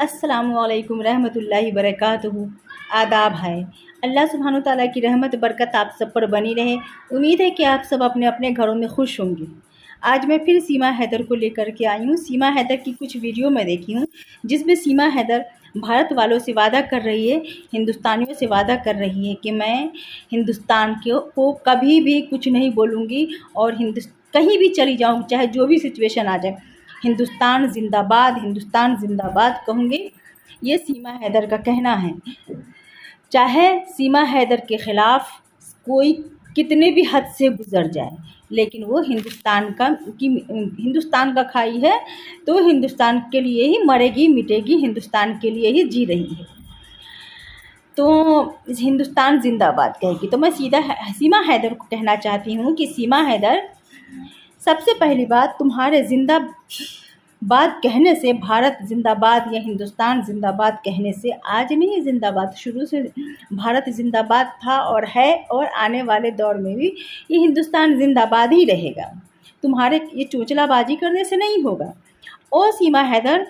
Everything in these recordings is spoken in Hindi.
अस्सलामुअलैकुम रहमतुल्लाहि बरकातुहू। आदाब है। अल्लाह सुब्हानो तआला की रहमत बरकत आप सब पर बनी रहे। उम्मीद है कि आप सब अपने अपने घरों में खुश होंगे। आज मैं फिर सीमा हैदर को लेकर के आई हूँ। सीमा हैदर की कुछ वीडियो मैं देखी हूँ जिसमें सीमा हैदर भारत वालों से वादा कर रही है, हिंदुस्तानियों से वादा कर रही है कि मैं हिंदुस्तान को कभी भी कुछ नहीं बोलूँगी और कहीं भी चली जाऊँ, चाहे जो भी सिचुएशन आ जाए, हिंदुस्तान जिंदाबाद कहूँगी। ये सीमा हैदर का कहना है। चाहे सीमा हैदर के ख़िलाफ़ कोई कितने भी हद से गुज़र जाए, लेकिन वो हिंदुस्तान का खाई है, तो हिंदुस्तान के लिए ही मरेगी मिटेगी, हिंदुस्तान के लिए ही जी रही है। तो हिंदुस्तान जिंदाबाद कहेगी। तो मैं सीधा सीमा हैदर को कहना चाहती हूँ कि सीमा हैदर, सबसे पहली बात, तुम्हारे जिंदाबाद कहने से, भारत जिंदाबाद या हिंदुस्तान जिंदाबाद कहने से आज नहीं जिंदाबाद, शुरू से भारत जिंदाबाद था और है, और आने वाले दौर में भी ये हिंदुस्तान जिंदाबाद ही रहेगा। तुम्हारे ये चोचलाबाजी करने से नहीं होगा। और सीमा हैदर,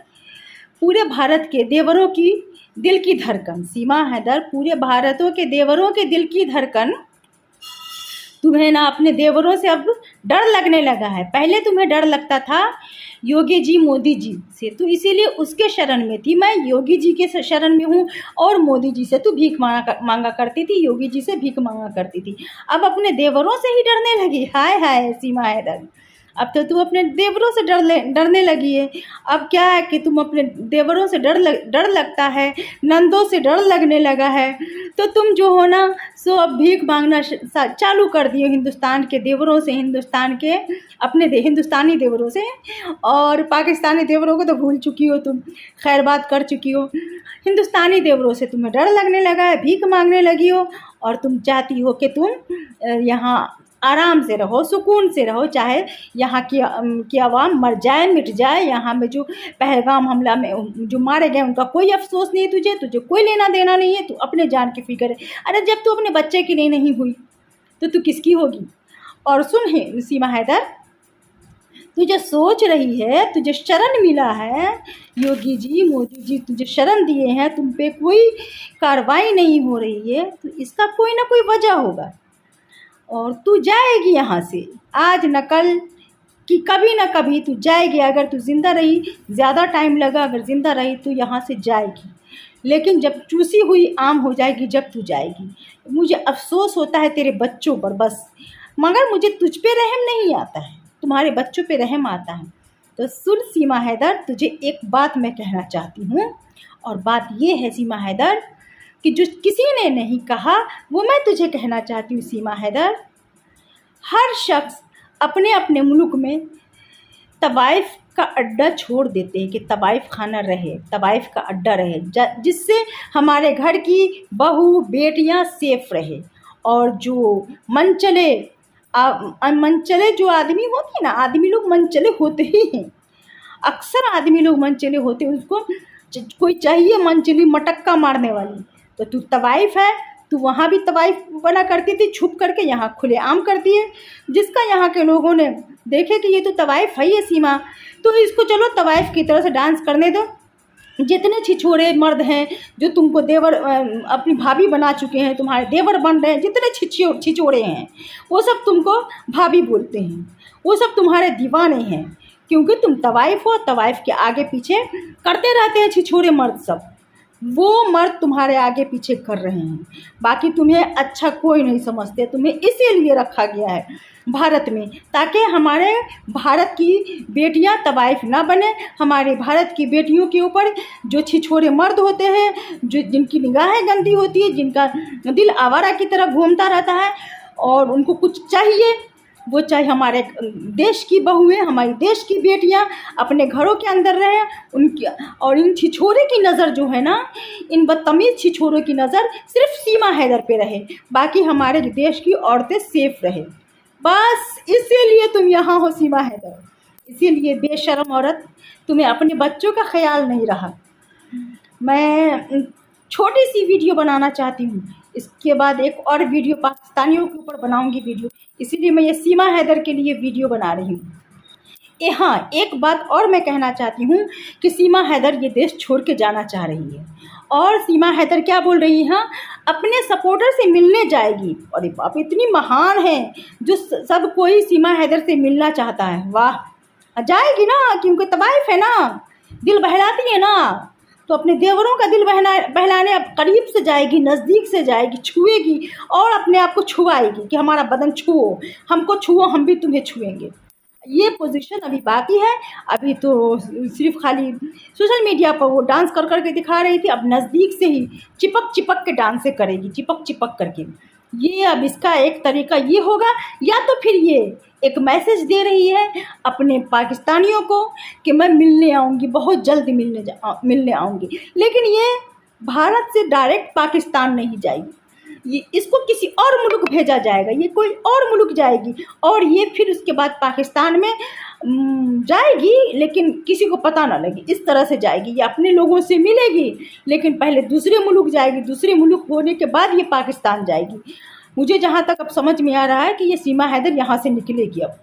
पूरे भारत के देवरों की दिल की धड़कन, सीमा हैदर पूरे भारतों के देवरों के दिल की धड़कन, तुम्हें ना अपने देवरों से अब डर लगने लगा है। पहले तुम्हें डर लगता था योगी जी मोदी जी से, तो इसीलिए उसके शरण में थी। मैं योगी जी के शरण में हूँ और मोदी जी से तू भीख मांगा करती थी, योगी जी से भीख मांगा करती थी। अब अपने देवरों से ही डरने लगी। हाय हाय सीमा हैदर, अब तो तुम अपने देवरों से डरने लगी है। अब क्या है कि तुम अपने देवरों से डर लगता है, नंदों से डर लगने लगा है, तो तुम जो हो ना सो अब भीख मांगना चालू कर दिए हिंदुस्तान के देवरों से, हिंदुस्तानी देवरों से। और पाकिस्तानी देवरों को तो भूल चुकी हो तुम, खैर बात कर चुकी हो। हिंदुस्तानी देवरों से तुम्हें डर लगने लगा है, भीख मांगने लगी हो, और तुम चाहती हो कि तुम यहाँ आराम से रहो, सुकून से रहो, चाहे यहाँ की आवाम मर जाए मिट जाए। यहाँ में जो पहलगाम हमला में जो मारे गए उनका कोई अफसोस नहीं है, तुझे कोई लेना देना नहीं है, तू अपने जान की फिक्र है। अरे जब तू अपने बच्चे की नहीं हुई तो तू किसकी होगी। और सुन सीमा हैदर, तू जो सोच रही है, तुझे शरण मिला है, योगी जी मोदी जी तुझे शरण दिए हैं, तुम पे कोई कार्रवाई नहीं हो रही है, तो इसका कोई ना कोई वजह होगा और तू जाएगी यहाँ से, आज न कल कि कभी ना कभी तू जाएगी। अगर तू ज़िंदा रही, ज़्यादा टाइम लगा, अगर ज़िंदा रही तो यहाँ से जाएगी, लेकिन जब चूसी हुई आम हो जाएगी जब तू जाएगी। मुझे अफसोस होता है तेरे बच्चों पर बस, मगर मुझे तुझ पे रहम नहीं आता है, तुम्हारे बच्चों पे रहम आता है। तो सुन सीमा हैदर, तुझे एक बात मैं कहना चाहती हूँ, और बात ये है सीमा हैदर कि जो किसी ने नहीं कहा वो मैं तुझे कहना चाहती हूँ। सीमा हैदर, हर शख्स अपने अपने मुल्क में तवाइफ का अड्डा छोड़ देते हैं कि तवाइफ खाना रहे, तवाइफ का अड्डा रहे, जिससे हमारे घर की बहू बेटियां सेफ रहे। और जो मनचले जो आदमी होते हैं ना, आदमी लोग मनचले होते ही हैं, अक्सर आदमी लोग मनचले होते हैं, उसको कोई चाहिए मनचली मटक्का मारने वाली। तो तू तवाइफ है, तू वहाँ भी तवाइफ बना करती थी, छुप करके यहाँ खुलेआम करती है। जिसका यहाँ के लोगों ने देखे कि ये तो तवाइफ है ये सीमा, तो इसको चलो तवाइफ की तरह से डांस करने दो। जितने छिछोरे मर्द हैं जो तुमको देवर अपनी भाभी बना चुके हैं, तुम्हारे देवर बन रहे हैं, जितने छिछोरे हैं वो सब तुमको भाभी बोलते हैं, वो सब तुम्हारे दीवाने हैं, क्योंकि तुम तवाइफ हो। तवाइफ के आगे पीछे करते रहते हैं छिछोरे मर्द सब, वो मर्द तुम्हारे आगे पीछे कर रहे हैं। बाकी तुम्हें अच्छा कोई नहीं समझते, तुम्हें इसीलिए रखा गया है भारत में, ताकि हमारे भारत की बेटियां तवाइफ ना बने। हमारे भारत की बेटियों के ऊपर जो छिछोरे मर्द होते हैं, जो जिनकी निगाहें गंदी होती है, जिनका दिल आवारा की तरह घूमता रहता है, और उनको कुछ चाहिए, वो चाहे हमारे देश की बहुएं, हमारी देश की बेटियां अपने घरों के अंदर रहें उनकी। और इन छिछोरे की नज़र जो है ना, इन बदतमीज़ छिछोरों की नज़र सिर्फ सीमा हैदर पे रहे, बाकी हमारे देश की औरतें सेफ रहे। बस इसीलिए तुम यहाँ हो सीमा हैदर, इसीलिए बेशर्म औरत, तुम्हें अपने बच्चों का ख्याल नहीं रहा। मैं छोटी सी वीडियो बनाना चाहती हूँ, इसके बाद एक और वीडियो पाकिस्तानियों के ऊपर बनाऊंगी वीडियो, इसीलिए मैं ये सीमा हैदर के लिए वीडियो बना रही हूँ। हाँ, एक बात और मैं कहना चाहती हूँ कि सीमा हैदर ये देश छोड़ के जाना चाह रही है। और सीमा हैदर क्या बोल रही हैं, अपने सपोर्टर से मिलने जाएगी। अरे बाप, इतनी महान है जो सब कोई सीमा हैदर से मिलना चाहता है। वाह, जाएगी ना, क्योंकि तवाइफ है ना, दिल बहलाती है ना, तो अपने देवरों का दिल बहलाने अब करीब से जाएगी, नज़दीक से जाएगी, छुएगी और अपने आप को छुआएगी कि हमारा बदन छुओ, हमको छुओ, हम भी तुम्हें छुएंगे। ये पोजीशन अभी बाकी है। अभी तो सिर्फ खाली सोशल मीडिया पर वो डांस कर कर के दिखा रही थी, अब नज़दीक से ही चिपक चिपक के डांस करेगी, चिपक चिपक करके। ये अब इसका एक तरीका ये होगा, या तो फिर ये एक मैसेज दे रही है अपने पाकिस्तानियों को कि मैं मिलने आऊँगी, बहुत जल्द मिलने आऊँगी, लेकिन ये भारत से डायरेक्ट पाकिस्तान नहीं जाएगी, ये इसको किसी और मुल्क भेजा जाएगा, ये कोई और मुल्क जाएगी और ये फिर उसके बाद पाकिस्तान में जाएगी, लेकिन किसी को पता ना लगे, इस तरह से जाएगी। ये अपने लोगों से मिलेगी, लेकिन पहले दूसरे मुल्क जाएगी, दूसरे मुल्क होने के बाद ये पाकिस्तान जाएगी। मुझे जहाँ तक अब समझ में आ रहा है कि ये सीमा हैदर यहाँ से निकलेगी अब,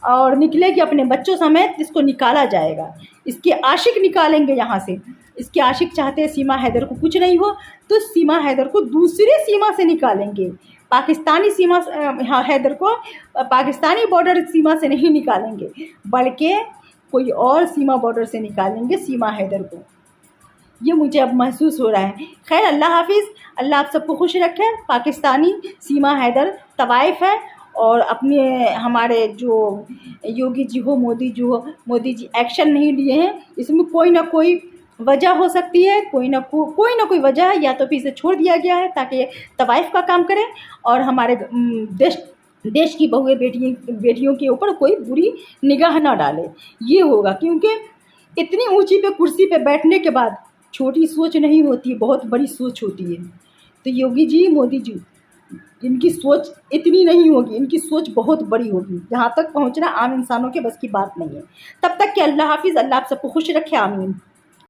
और निकलेगी अपने बच्चों समेत, इसको निकाला जाएगा, इसके आशिक निकालेंगे यहाँ से। इसके आशिक चाहते हैं सीमा हैदर को कुछ नहीं हो, तो सीमा हैदर को दूसरे सीमा से निकालेंगे, पाकिस्तानी सीमा हैदर को पाकिस्तानी बॉर्डर सीमा से नहीं निकालेंगे, बल्कि कोई और सीमा बॉर्डर से निकालेंगे सीमा हैदर को। ये मुझे अब महसूस हो रहा है। खैर, अल्लाह हाफिज़, अल्लाह आप सबको खुश रखे। पाकिस्तानी सीमा हैदर तवाइफ है, और अपने हमारे जो योगी जी हो, मोदी जी एक्शन नहीं लिए हैं, इसमें कोई ना कोई वजह हो सकती है, कोई ना कोई वजह है, या तो फिर इसे छोड़ दिया गया है ताकि तवाइफ का काम करें और हमारे देश की बहुएं बेटियों के ऊपर कोई बुरी निगाह ना डाले, ये होगा। क्योंकि इतनी ऊंची पे कुर्सी पे बैठने के बाद छोटी सोच नहीं होती, बहुत बड़ी सोच होती है। तो योगी जी, मोदी जी, इनकी सोच इतनी नहीं होगी, इनकी सोच बहुत बड़ी होगी, जहाँ तक पहुँचना आम इंसानों के बस की बात नहीं है। तब तक कि अल्लाह हाफिज़, अल्लाह आप सबको खुश रखे, आमीन।